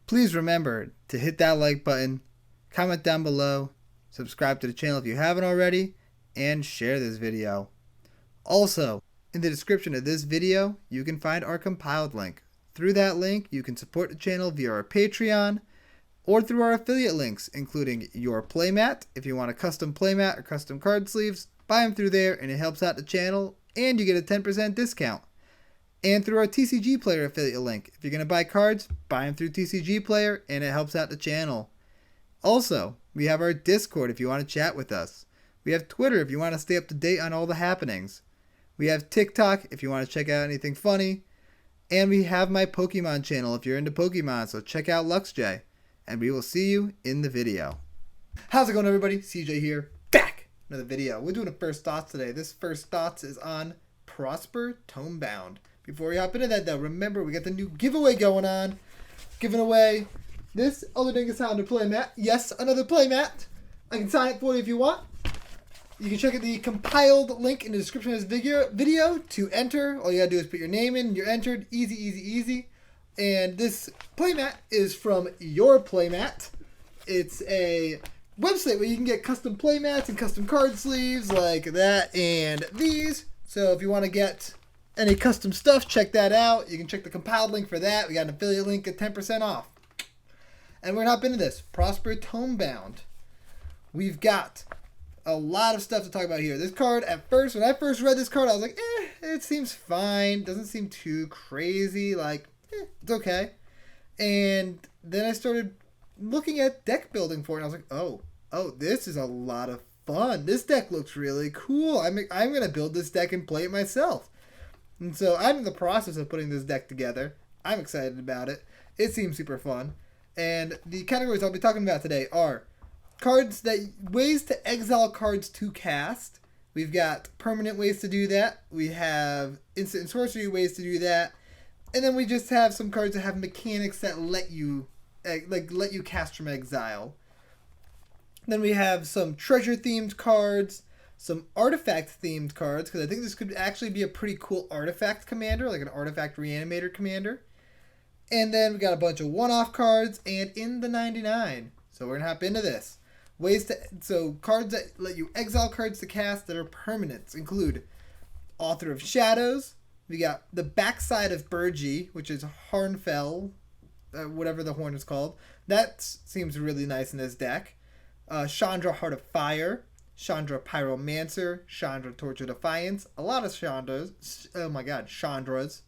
Please remember to hit that like button, comment down below, subscribe to the channel if you haven't already, and share this video. Also, in the description of this video, you can find our compiled link. Through that link, you can support the channel via our Patreon or through our affiliate links, including your playmat. If you want a custom playmat or custom card sleeves, buy them through there and it helps out the channel and you get a 10% discount. And through our TCG Player affiliate link. If you're going to buy cards, buy them through TCG Player and it helps out the channel. Also, we have our Discord if you want to chat with us. We have Twitter if you want to stay up to date on all the happenings. We have TikTok if you want to check out anything funny. And we have my Pokemon channel if you're into Pokemon, so check out LuxJ. And we will see you in the video. How's it going, everybody? CJ here, back! Another video. We're doing a First Thoughts today. This First Thoughts is on Prosper Tome-Bound. Before we hop into that, though, remember we got the new giveaway going on. Giving away this other Dingus Highlander playmat. Yes, another playmat. I can sign it for you if you want. You can check out the compiled link in the description of this video to enter. All you gotta do is put your name in. You're entered. Easy, easy, easy. And this playmat is from Your Playmat. It's a website where you can get custom playmats and custom card sleeves like that and these. So if you want to get any custom stuff, check that out. You can check the compiled link for that. We got an affiliate link at 10% off. And we're gonna hop into this. Prosper Tome-Bound. We've got a lot of stuff to talk about here. This card, at first, when I first read this card, I was like, it seems fine. Doesn't seem too crazy. Like, it's okay. And then I started looking at deck building for it, and I was like, oh, this is a lot of fun. This deck looks really cool. I'm going to build this deck and play it myself. And so I'm in the process of putting this deck together. I'm excited about it. It seems super fun. And the categories I'll be talking about today are ways to exile cards to cast. We've got permanent ways to do that. We have instant and sorcery ways to do that. And then we just have some cards that have mechanics that let you cast from exile. Then we have some treasure themed cards, some artifact themed cards, because I think this could actually be a pretty cool artifact commander, like an artifact reanimator commander. And then we got a bunch of one-off cards and in the 99. So we're gonna hop into this. Cards that let you exile cards to cast that are permanents include Author of Shadows. We got the Backside of Burgee, which is Harnfell, whatever the horn is called. That seems really nice in this deck. Chandra, Heart of Fire. Chandra, Pyromancer. Chandra, Torch of Defiance. A lot of Chandras. Oh my god, Chandras.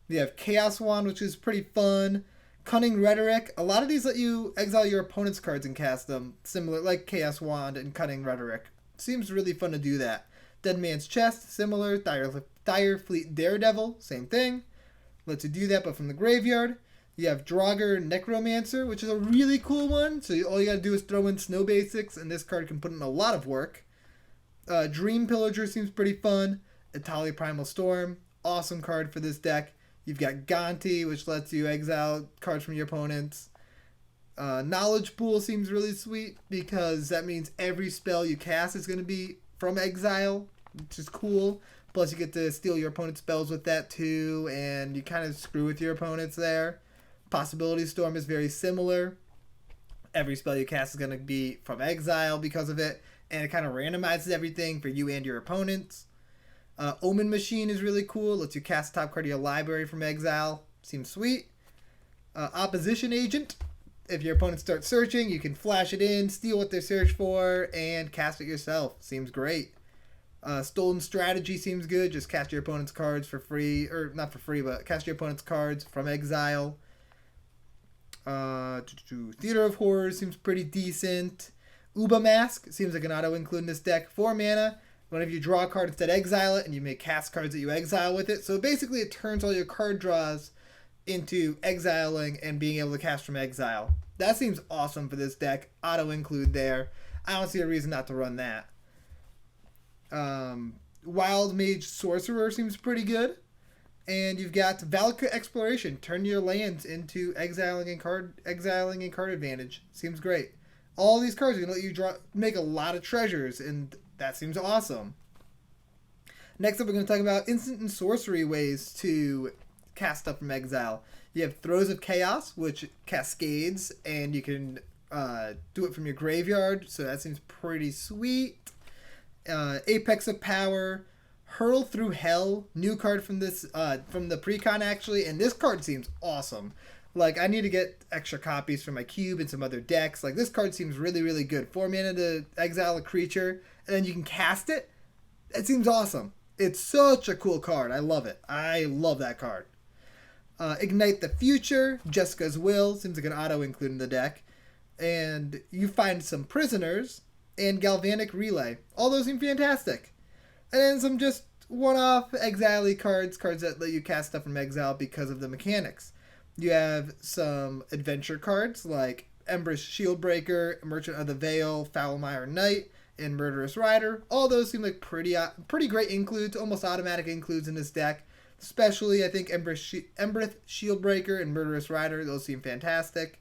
We have Chaos Wand, which is pretty fun. Cunning Rhetoric. A lot of these let you exile your opponent's cards and cast them. Similar, like Chaos Wand and Cunning Rhetoric. Seems really fun to do that. Dead Man's Chest. Similar. Dire Fleet Daredevil. Same thing. Lets you do that, but from the graveyard. You have Draugr Necromancer, which is a really cool one. So all you gotta do is throw in snow basics, and this card can put in a lot of work. Dream Pillager seems pretty fun. Etali Primal Storm. Awesome card for this deck. You've got Gonti, which lets you exile cards from your opponents. Knowledge Pool seems really sweet because that means every spell you cast is going to be from exile, which is cool. Plus, you get to steal your opponent's spells with that too, and you kind of screw with your opponents there. Possibility Storm is very similar. Every spell you cast is going to be from exile because of it, and it kind of randomizes everything for you and your opponents. Omen Machine is really cool. Lets you cast top card of your library from exile. Seems sweet. Opposition Agent. If your opponent starts searching, you can flash it in, steal what they search for, and cast it yourself. Seems great. Stolen Strategy seems good. Just cast your opponent's cards for free. Or not for free, but cast your opponent's cards from exile. Theater of Horrors seems pretty decent. Uba Mask seems like an auto-include in this deck. 4 mana. Whenever you draw a card, instead exile it, and you may cast cards that you exile with it. So basically it turns all your card draws into exiling and being able to cast from exile. That seems awesome for this deck. Auto-include there. I don't see a reason not to run that. Wild Mage Sorcerer seems pretty good. And you've got Valka Exploration. Turn your lands into exiling and card advantage. Seems great. All these cards are going to let you make a lot of treasures, and that seems awesome. Next up, we're going to talk about instant and sorcery ways to cast stuff from exile. You have Throes of Chaos, which cascades, and you can do it from your graveyard, so that seems pretty sweet. Apex of Power, Hurl Through Hell, new card from this from the Precon actually, and this card seems awesome. Like, I need to get extra copies for my cube and some other decks. Like, this card seems really, really good. 4 mana to exile a creature, and then you can cast it. It seems awesome. It's such a cool card. I love it. I love that card. Ignite the Future, Jessica's Will, seems like an auto include in the deck. And you find some prisoners, and Galvanic Relay. All those seem fantastic. And then some just one-off exile cards that let you cast stuff from exile because of the mechanics. You have some adventure cards like Empress Shieldbreaker, Merchant of the Veil, Foulmire Knight, and Murderous Rider. All those seem like pretty great includes, almost automatic includes in this deck. Especially, I think, Empress Shieldbreaker and Murderous Rider. Those seem fantastic.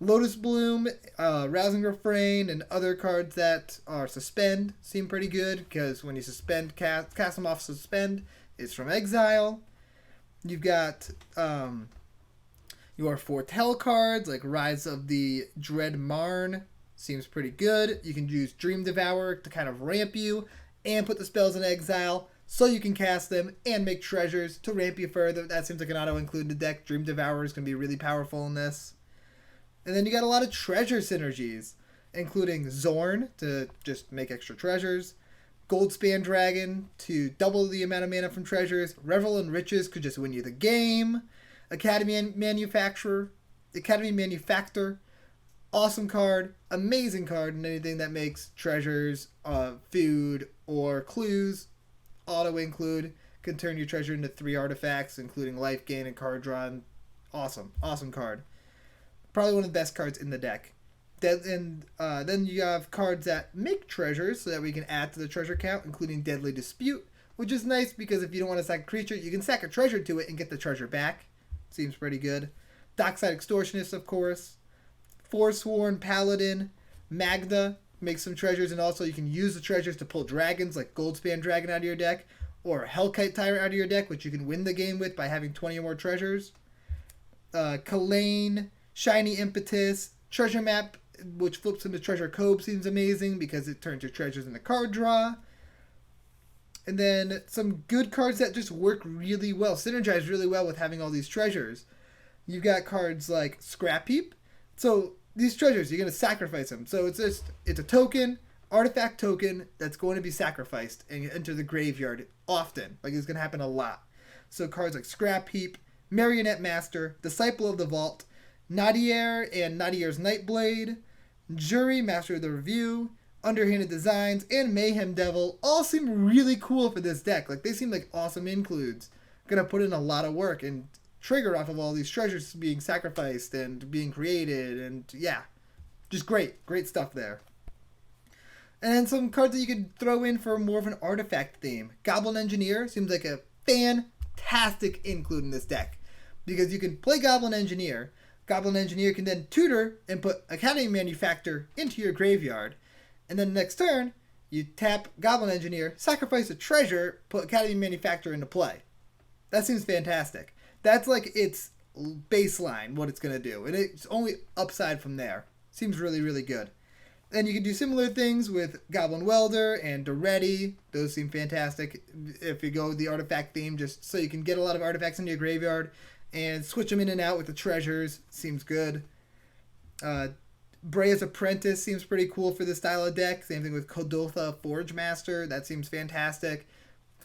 Lotus Bloom, Rousing Refrain, and other cards that are Suspend seem pretty good, because when you suspend, cast them off Suspend, it's from exile. You've got your Foretell cards, like Rise of the Dread Marn, seems pretty good. You can use Dream Devourer to kind of ramp you, and put the spells in exile, so you can cast them, and make treasures to ramp you further. That seems like an auto-include in the deck. Dream Devourer is going to be really powerful in this. And then you got a lot of treasure synergies, including Zorn to just make extra treasures, Goldspan Dragon to double the amount of mana from treasures, Revel in Riches could just win you the game, Academy Manufactor, awesome card, amazing card, and anything that makes treasures, food, or clues, auto-include, can turn your treasure into 3 artifacts, including life gain and card drawn. Awesome card. Probably one of the best cards in the deck. Then you have cards that make treasures so that we can add to the treasure count, including Deadly Dispute, which is nice because if you don't want to sack a creature, you can sack a treasure to it and get the treasure back. Seems pretty good. Dockside Extortionist, of course. Forsworn Paladin. Magda makes some treasures, and also you can use the treasures to pull dragons like Goldspan Dragon out of your deck, or Hellkite Tyrant out of your deck, which you can win the game with by having 20 or more treasures. Kalane, Shiny Impetus, Treasure Map, which flips into Treasure Cove, seems amazing because it turns your treasures into card draw. And then some good cards that just work really well, synergize really well with having all these treasures. You've got cards like Scrap Heap. So these treasures, you're going to sacrifice them. So it's a token, artifact token that's going to be sacrificed and enter the graveyard often. Like, it's going to happen a lot. So cards like Scrap Heap, Marionette Master, Disciple of the Vault, Nadier and Nadier's Nightblade, Jury, Master of the Review, Underhanded Designs, and Mayhem Devil all seem really cool for this deck. Like, they seem like awesome includes. Gonna put in a lot of work and trigger off of all these treasures being sacrificed and being created, and yeah, just great stuff there. And then some cards that you could throw in for more of an artifact theme. Goblin Engineer seems like a fantastic include in this deck, because you can play Goblin Engineer. Goblin Engineer can then tutor and put Academy Manufactor into your graveyard. And then next turn, you tap Goblin Engineer, sacrifice a treasure, put Academy Manufactor into play. That seems fantastic. That's like its baseline, what it's going to do. And it's only upside from there. Seems really, really good. And you can do similar things with Goblin Welder and Doretti. Those seem fantastic. If you go with the artifact theme, just so you can get a lot of artifacts into your graveyard and switch them in and out with the treasures. Seems good. Brea's Apprentice seems pretty cool for this style of deck. Same thing with Kodotha Forge Master. That seems fantastic.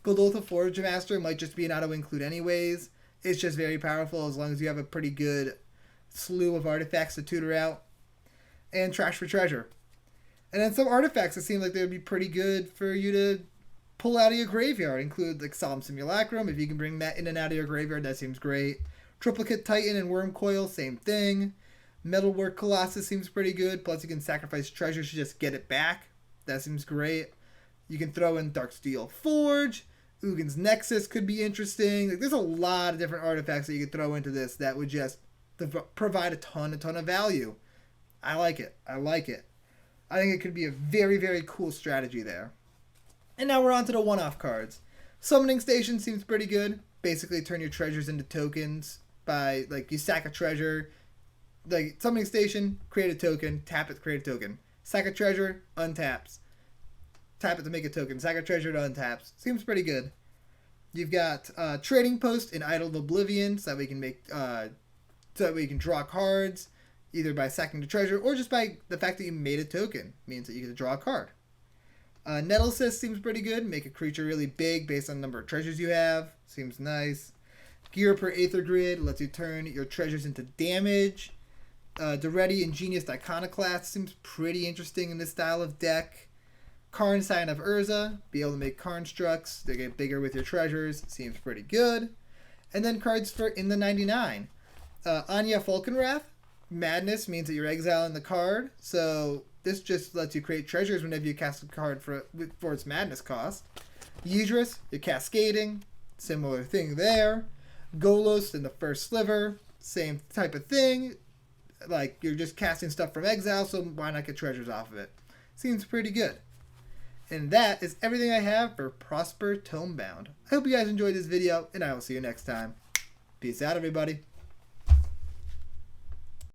Kodotha Forge Master might just be an auto-include anyways. It's just very powerful as long as you have a pretty good slew of artifacts to tutor out. And Trash for Treasure. And then some artifacts that seem like they would be pretty good for you to pull out of your graveyard. Include like Solemn Simulacrum. If you can bring that in and out of your graveyard, that seems great. Triplicate Titan and Worm Coil, same thing. Metalwork Colossus seems pretty good. Plus you can sacrifice treasures to just get it back. That seems great. You can throw in Darksteel Forge. Ugin's Nexus could be interesting. Like, there's a lot of different artifacts that you could throw into this that would just provide a ton of value. I like it. I think it could be a very, very cool strategy there. And now we're on to the one-off cards. Summoning Station seems pretty good. Basically turn your treasures into tokens. by, like, you sack a treasure, like, summoning station, create a token, tap it, create a token. Sack a treasure, untaps. Tap it to make a token. Sack a treasure to untaps. Seems pretty good. You've got trading post in Idle Oblivion, so that we can make, so that we can draw cards, either by sacking the treasure or just by the fact that you made a token. Means that you get to draw a card. Nettle Cyst seems pretty good. Make a creature really big based on the number of treasures you have. Seems nice. Gear per Aether Grid lets you turn your treasures into damage. Duretti Ingenious Iconoclast seems pretty interesting in this style of deck. Karn Sign of Urza, be able to make constructs. They get bigger with your treasures. Seems pretty good. And then cards for in the 99. Anya Falkenrath. Madness means that you're exiling the card. So this just lets you create treasures whenever you cast a card for its madness cost. Yidris, you're cascading. Similar thing there. Golos in the first sliver. Same type of thing. Like, you're just casting stuff from exile, so why not get treasures off of it? Seems pretty good. And that is everything I have for Prosper Tome-Bound. I hope you guys enjoyed this video, and I will see you next time. Peace out, everybody.